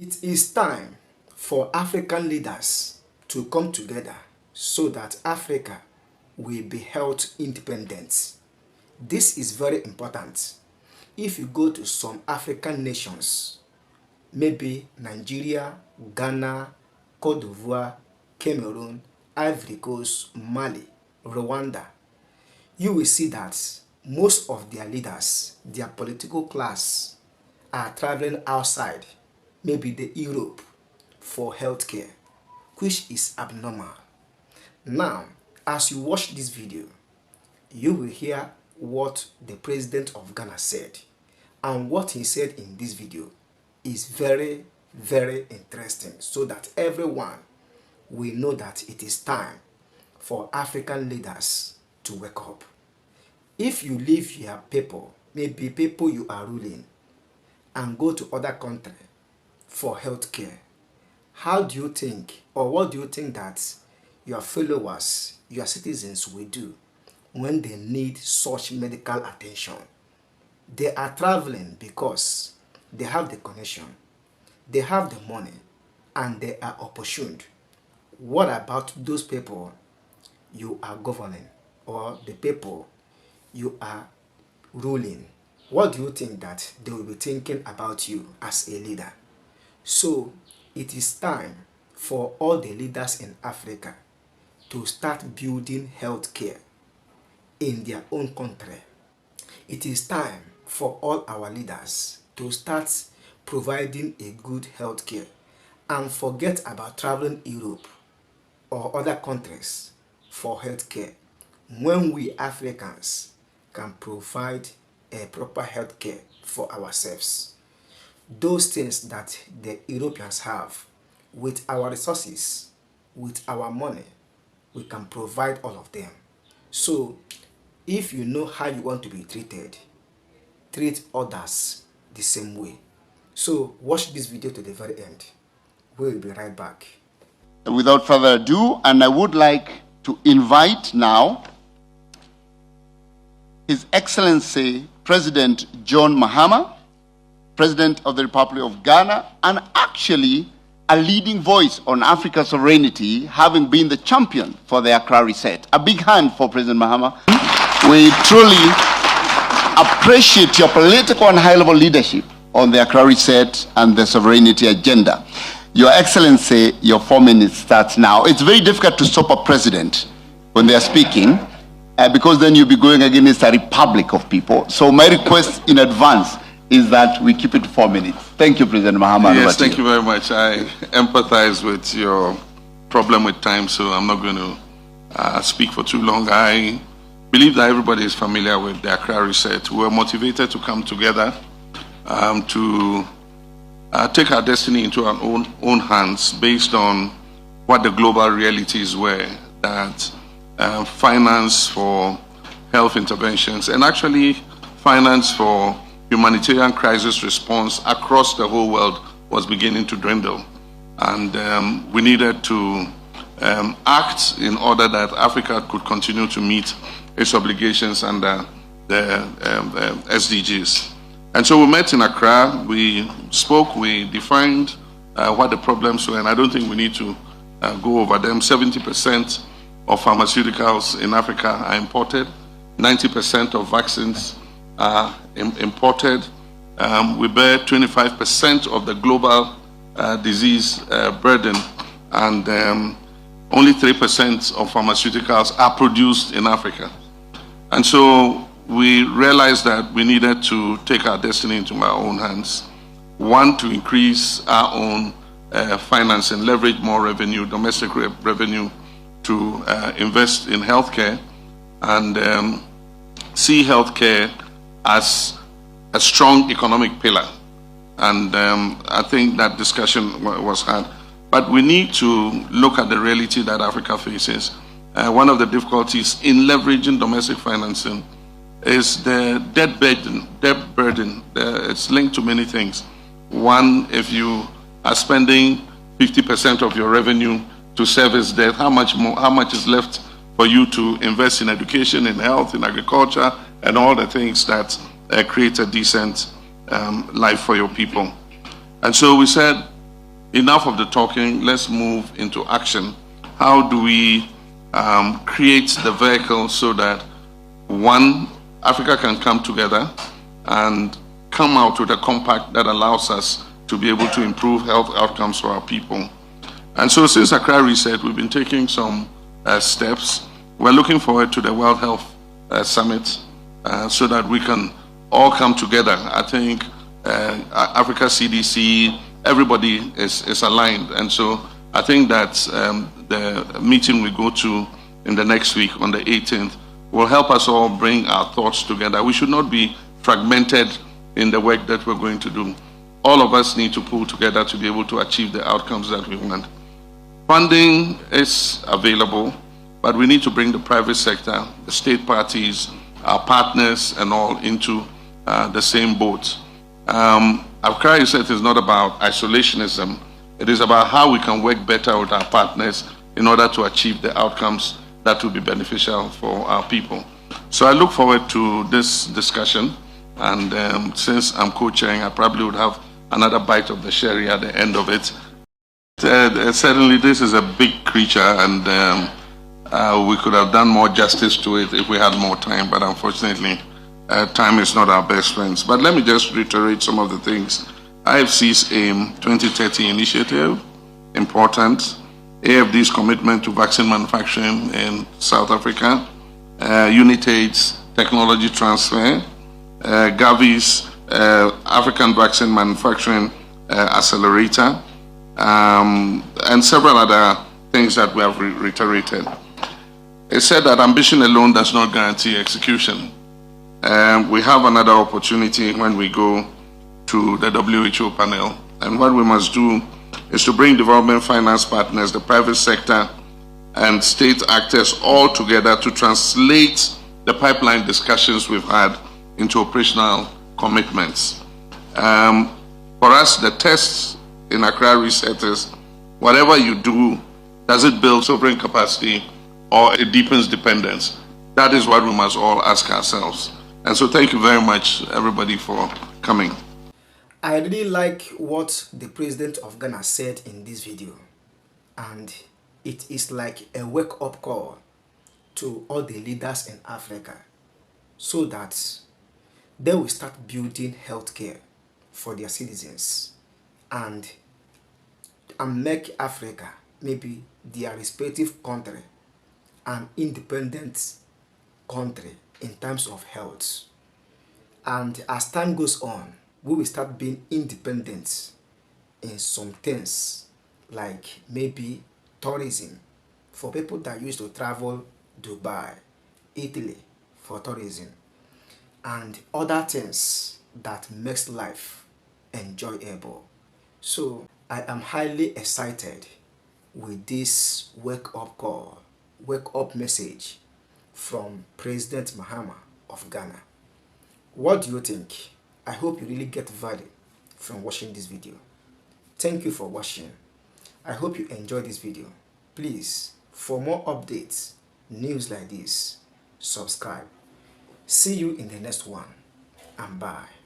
It is time for African leaders to come together so that Africa will be held independent. This is very important. If you go to some African nations, maybe Nigeria, Ghana, Cote d'Ivoire, Cameroon, Ivory Coast, Mali, Rwanda, you will see that most of their leaders, their political class, are traveling outside, maybe the Europe, for healthcare, which is abnormal. Now, as you watch this video, you will hear what the president of Ghana said. And what he said in this video is very, very interesting, so that everyone will know that it is time for African leaders to wake up. If you leave your people, maybe people you are ruling, and go to other country for healthcare, how do you think, or what do you think that your followers, your citizens will do when they need such medical attention? They are traveling because they have the connection, they have the money, and they are opportuned. What about those people you are governing, or the people you are ruling? What do you think that they will be thinking about you as a leader? So it is time for all the leaders in Africa to start building healthcare in their own country. It is time for all our leaders to start providing a good healthcare and forget about traveling Europe or other countries for healthcare, when we Africans can provide a proper healthcare for ourselves. Those things that the Europeans have, with our resources, with our money, we can provide all of them. So if you know how you want to be treated, treat others the same way. So watch this video to the very end. We'll be right back. Without further ado, and I would like to invite now His Excellency President John Mahama, President of the Republic of Ghana, and actually a leading voice on Africa's sovereignty, having been the champion for the Accra Reset. A big hand for President Mahama. We truly appreciate your political and high-level leadership on the Accra Reset and the sovereignty agenda. Your Excellency, your 4 minutes starts now. It's very difficult to stop a president when they are speaking, because then you'll be going against a republic of people. So my request in advance is that we keep it 4 minutes. Thank you, President Mahama. Yes, thank you very much. I empathize with your problem with time, so I'm not going to speak for too long. I believe that everybody is familiar with the Accra Reset. We were motivated to come together to take our destiny into our own hands based on what the global realities were, that finance for health interventions and actually finance for humanitarian crisis response across the whole world was beginning to dwindle. And we needed to act in order that Africa could continue to meet its obligations under the SDGs. And so we met in Accra, we spoke, we defined what the problems were, and I don't think we need to go over them. 70% of pharmaceuticals in Africa are imported, 90% of vaccines are imported. We bear 25% of the global disease burden, and only 3% of pharmaceuticals are produced in Africa. And so we realized that we needed to take our destiny into our own hands. One, to increase our own finance and leverage more revenue, domestic revenue, to invest in healthcare and see healthcare as a strong economic pillar. And I think that discussion was had. But we need to look at the reality that Africa faces. One of the difficulties in leveraging domestic financing is the debt burden. It's linked to many things. One, if you are spending 50% of your revenue to service debt, how much is left for you to invest in education, in health, in agriculture, and all the things that create a decent life for your people? And so we said enough of the talking, let's move into action. How do we create the vehicle so that, one, Africa can come together and come out with a compact that allows us to be able to improve health outcomes for our people. And so since Accra Reset, we've been taking some steps. We're looking forward to the World Health Summit so that we can all come together. I think Africa CDC, everybody is aligned. And so I think that the meeting we go to in the next week on the 18th will help us all bring our thoughts together. We should not be fragmented in the work that we're going to do. All of us need to pull together to be able to achieve the outcomes that we want. Funding is available, but we need to bring the private sector, the state parties, our partners, and all into the same boat. Accra Reset is not about isolationism. It is about how we can work better with our partners in order to achieve the outcomes that will be beneficial for our people. So I look forward to this discussion, and since I'm co-chairing, I probably would have another bite of the sherry at the end of it. Certainly this is a big creature, and we could have done more justice to it if we had more time, but unfortunately time is not our best friends. But let me just reiterate some of the things. IFC's AIM 2030 initiative, important. AFD's commitment to vaccine manufacturing in South Africa, UNITED's technology transfer, Gavi's African vaccine manufacturing accelerator, and several other things that we have reiterated. It said that ambition alone does not guarantee execution. We have another opportunity when we go to the WHO panel, and what we must do is to bring development finance partners, the private sector, and state actors all together to translate the pipeline discussions we've had into operational commitments. For us, the test in Accra Reset is whatever you do, does it build sovereign capacity or it deepens dependence? That is what we must all ask ourselves. And so thank you very much, everybody, for coming. I really like what the president of Ghana said in this video, and it is like a wake-up call to all the leaders in Africa so that they will start building healthcare for their citizens and make Africa, maybe their respective country, an independent country in terms of health. And as time goes on, we will start being independent in some things, like maybe tourism for people that used to travel Dubai, Italy for tourism, and other things that makes life enjoyable. So I am highly excited with this wake-up call, wake-up message from President Mahama of Ghana. What do you think? I hope you really get value from watching this video. Thank you for watching. I hope you enjoyed this video. Please, for more updates, news like this, subscribe. See you in the next one, and bye.